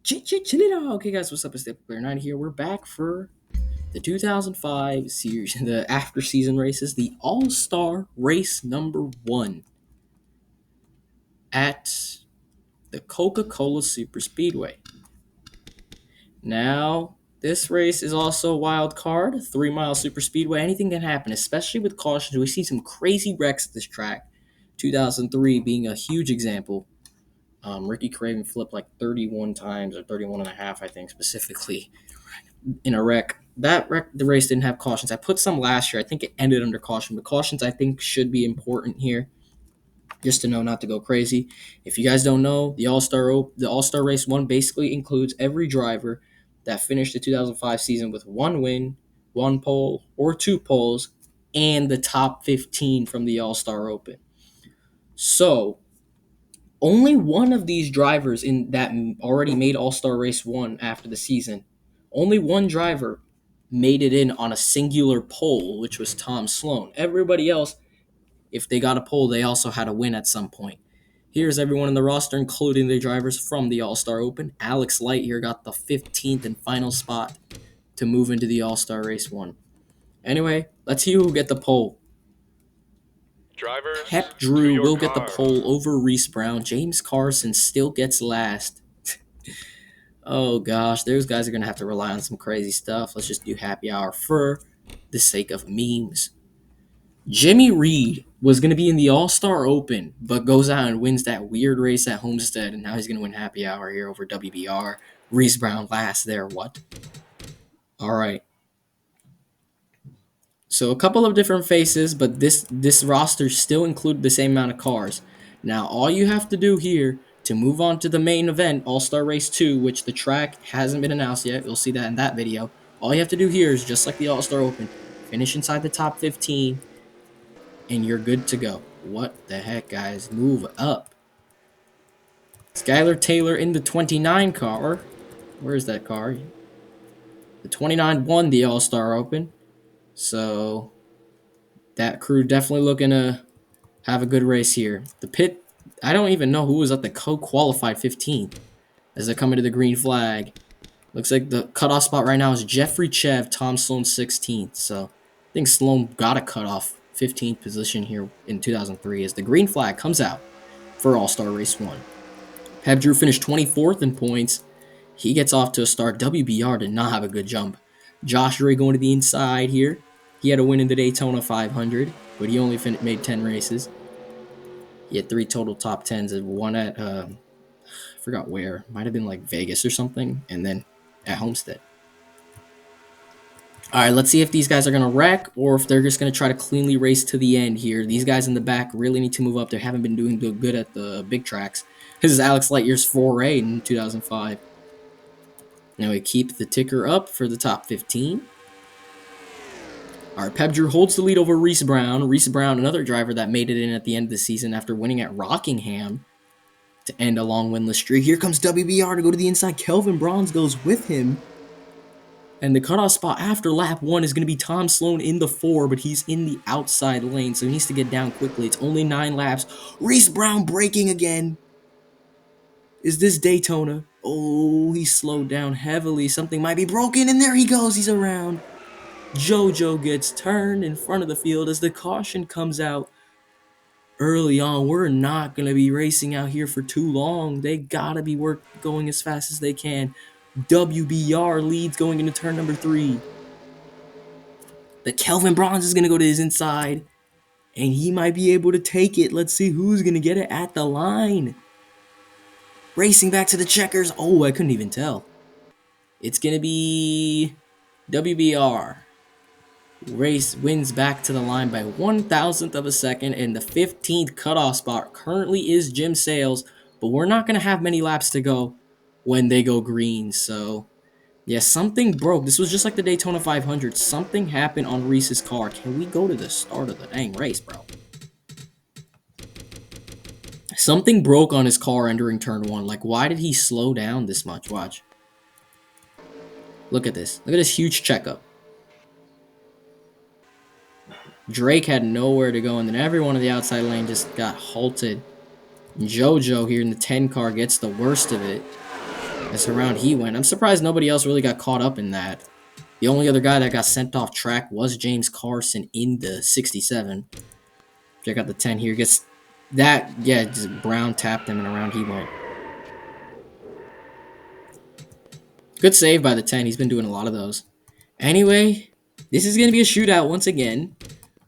Chill it out. Okay, guys, what's up? It's the Player 9 here. We're back for the 2005 series, the after season races, the All Star race number 1 at the Coca-Cola Super Speedway. Now, this race is also a wild card, 3 Mile Super Speedway. Anything can happen, especially with cautions. We see some crazy wrecks at this track. 2003 being a huge example. Ricky Craven flipped like 31 times or 31 and a half, I think, specifically in a wreck. That wreck, the race didn't have cautions. I put some last year. I think it ended under caution, but cautions I think should be important here, just to know not to go crazy. If you guys don't know, the All Star Race 1 basically includes every driver that finished the 2005 season with one win, one pole, or two poles, and the top 15 from the All Star Open. So only one of these drivers in that already made All-Star Race 1 after the season, only one driver made it in on a singular pole, which was Tom Sloan. Everybody else, if they got a pole, they also had a win at some point. Here's everyone in the roster, including the drivers from the All-Star Open. Alex Light here got the 15th and final spot to move into the All-Star Race 1. Anyway, let's see who will get the pole. Drivers, Pep to Drew your will get the cars. pole over Reese Brown. James Carson still gets last. Oh gosh, those guys are going to have to rely on some crazy stuff. Let's just do happy hour for the sake of memes. Jimmy Reed was going to be in the All-Star Open, but goes out and wins that weird race at Homestead, and now he's going to win happy hour here over WBR. Reese Brown last there, what? All right. So a couple of different faces, but this roster still included the same amount of cars. Now all you have to do here to move on to the main event, All-Star Race 2, which the track hasn't been announced yet. You'll see that in that video. All you have to do here is just like the All-Star Open, finish inside the top 15, and you're good to go. What the heck, guys? Move up. Skylar Taylor in the 29 car. Where's that car? The 29 won the All-Star Open. So that crew definitely looking to have a good race here. The pit, I don't even know who was at the co-qualified 15th as they're coming to the green flag. Looks like the cutoff spot right now is Jeffrey Chev, Tom Sloan 16th. So I think Sloan got a cutoff 15th position here in 2003 as the green flag comes out for All-Star Race 1. Pep Drew finished 24th in points. He gets off to a start. WBR did not have a good jump. Josh Ray going to the inside here. He had a win in the Daytona 500, but he only made 10 races. He had 3 total top 10s and one at, I forgot where. Might have been like Vegas or something, and then at Homestead. All right, let's see if these guys are going to wreck or if they're just going to try to cleanly race to the end here. These guys in the back really need to move up. They haven't been doing good at the big tracks. This is Alex Lightyear's foray in 2005. Now we keep the ticker up for the top 15. All right, Pep Drew holds the lead over Reese Brown. Reese Brown, another driver that made it in at the end of the season after winning at Rockingham to end a long winless streak. Here comes WBR to go to the inside. Kelvin Bronze goes with him. And the cutoff spot after lap 1 is going to be Tom Sloan in the 4, but he's in the outside lane, so he needs to get down quickly. It's only 9 laps. Reese Brown braking again. Is this Daytona? Oh, he slowed down heavily. Something might be broken, and there he goes. He's around. JoJo gets turned in front of the field as the caution comes out early on. We're not going to be racing out here for too long. They got to be going as fast as they can. WBR leads going into turn number 3. The Kelvin Bronze is going to go to his inside, and he might be able to take it. Let's see who's going to get it at the line. Racing back to the checkers. Oh, I couldn't even tell. It's going to be WBR. Race wins back to the line by 1,000th of a second, and the 15th cutoff spot currently is Jim Sales, but we're not going to have many laps to go when they go green, so yeah, something broke. This was just like the Daytona 500. Something happened on Reese's car. Can we go to the start of the dang race, bro? Something broke on his car entering turn 1. Like, why did he slow down this much? Watch. Look at this. Look at this huge checkup. Drake had nowhere to go, and then everyone in the outside lane just got halted. And JoJo here in the 10 car gets the worst of it. That's around he went. I'm surprised nobody else really got caught up in that. The only other guy that got sent off track was James Carson in the 67. Check out the 10 here. Gets that, yeah, just Brown tapped him and around he went. Good save by the 10. He's been doing a lot of those. Anyway, this is going to be a shootout once again.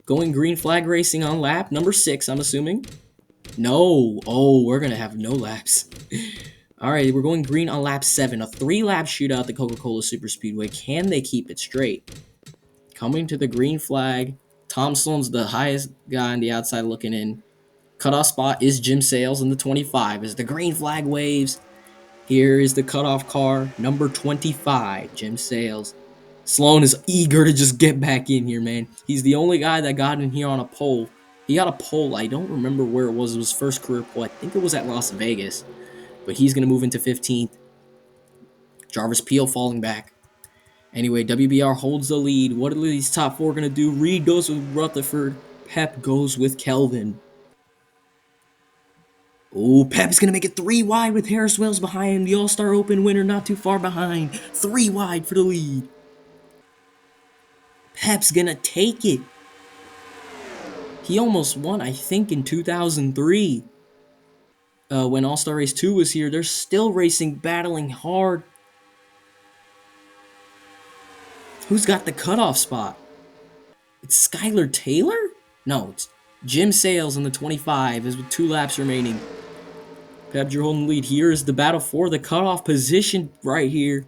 Going green flag racing on lap number 6, I'm assuming. No. Oh, we're going to have no laps. All right, we're going green on lap 7. A 3-lap shootout at the Coca-Cola Super Speedway. Can they keep it straight? Coming to the green flag. Tom Sloan's the highest guy on the outside looking in. Cutoff spot is Jim Sales in the 25 as the green flag waves. Here is the cutoff car, number 25, Jim Sales. Sloan is eager to just get back in here, man. He's the only guy that got in here on a pole. He got a pole. I don't remember where it was. It was his first career pole. I think it was at Las Vegas. But he's going to move into 15th. Jarvis Peel falling back. Anyway, WBR holds the lead. What are these top 4 going to do? Reed goes with Rutherford. Pep goes with Kelvin. Oh, Pep's going to make it 3 wide with Harris Wells behind him. The All-Star Open winner not too far behind. 3 wide for the lead. Pep's going to take it. He almost won, I think, in 2003. When All-Star Race 2 was here. They're still racing, battling hard. Who's got the cutoff spot? It's Skylar Taylor? No, it's Jim Sales in the 25 is with 2 laps remaining. Pep Drew holding the lead. Here is the battle for the cutoff position right here.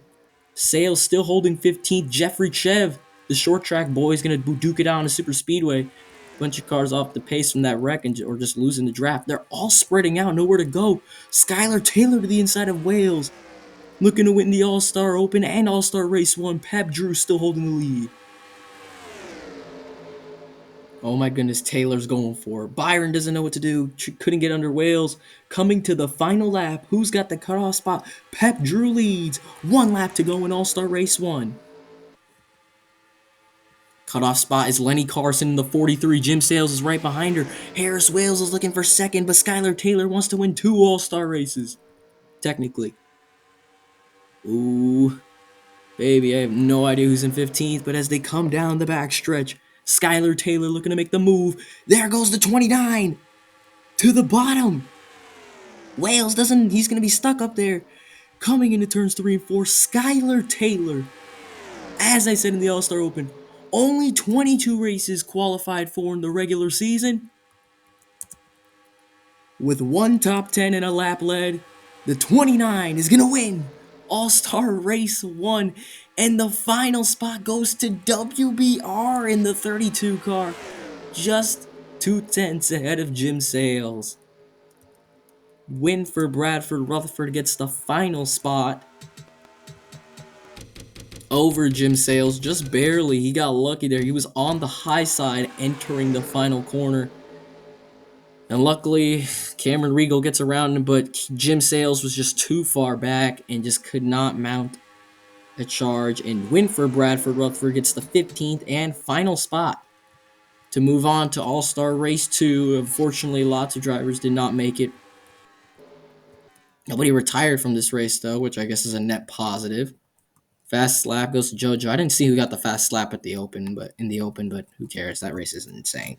Sales still holding 15th. Jeffrey Chev, the short track boy, is going to duke it out on a super speedway. Bunch of cars off the pace from that wreck or just losing the draft. They're all spreading out, nowhere to go. Skylar Taylor to the inside of Wales, looking to win the All-Star Open and All-Star Race 1. Pep Drew still holding the lead. Oh my goodness, Taylor's going for it. Byron doesn't know what to do. Couldn't get under Wales. Coming to the final lap. Who's got the cutoff spot? Pep Drew leads. 1 lap to go in All-Star Race 1. Cutoff spot is Lenny Carson in the 43. Jim Sales is right behind her. Harris Wales is looking for second, but Skylar Taylor wants to win 2 All-Star races. Technically. Ooh. Baby, I have no idea who's in 15th, but as they come down the backstretch, Skylar Taylor looking to make the move. There goes the 29 to the bottom. Wales doesn't, he's going to be stuck up there. Coming into turns 3 and 4, Skylar Taylor. As I said in the All-Star Open, only 22 races qualified for in the regular season. With 1 top 10 and a lap lead, the 29 is going to win All-Star Race 1. And the final spot goes to WBR in the 32 car. Just 2 tenths ahead of Jim Sales. Win for Bradford. Rutherford gets the final spot over Jim Sales. Just barely. He got lucky there. He was on the high side entering the final corner. And luckily, Cameron Regal gets around him, but Jim Sales was just too far back and just could not mount a charge and win for Bradford. Rutherford gets the 15th and final spot to move on to All-Star Race 2. Unfortunately, lots of drivers did not make it. Nobody retired from this race, though, which I guess is a net positive. Fast slap goes to JoJo. I didn't see who got the fast slap at the Open, but who cares? That race is insane.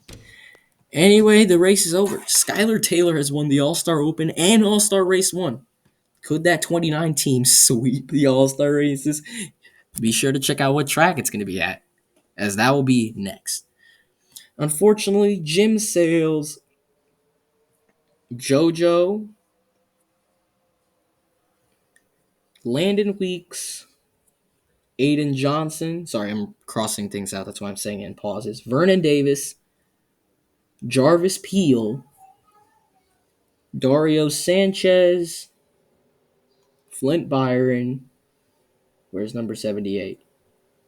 Anyway, the race is over. Skylar Taylor has won the All-Star Open and All-Star Race 1. Could that 29 team sweep the All-Star races? Be sure to check out what track it's going to be at, as that will be next. Unfortunately, Jim Sales, JoJo, Landon Weeks, Aiden Johnson. Sorry, I'm crossing things out. That's why I'm saying it in pauses. Vernon Davis, Jarvis Peel, Dario Sanchez, Flint Byron. Where's number 78?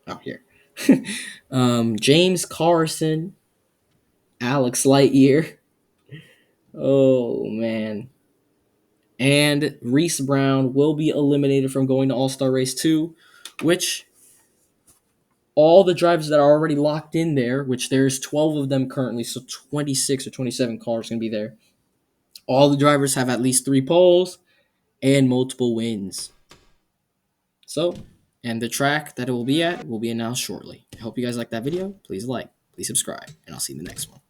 Oh, here. James Carson, Alex Lightyear. Oh, man. And Reese Brown will be eliminated from going to All-Star Race 2, which all the drivers that are already locked in there, which there's 12 of them currently, so 26 or 27 cars going to be there. All the drivers have at least 3 poles and multiple wins. So, and the track that it will be at will be announced shortly. I hope you guys like that video. Please like, please subscribe, and I'll see you in the next one.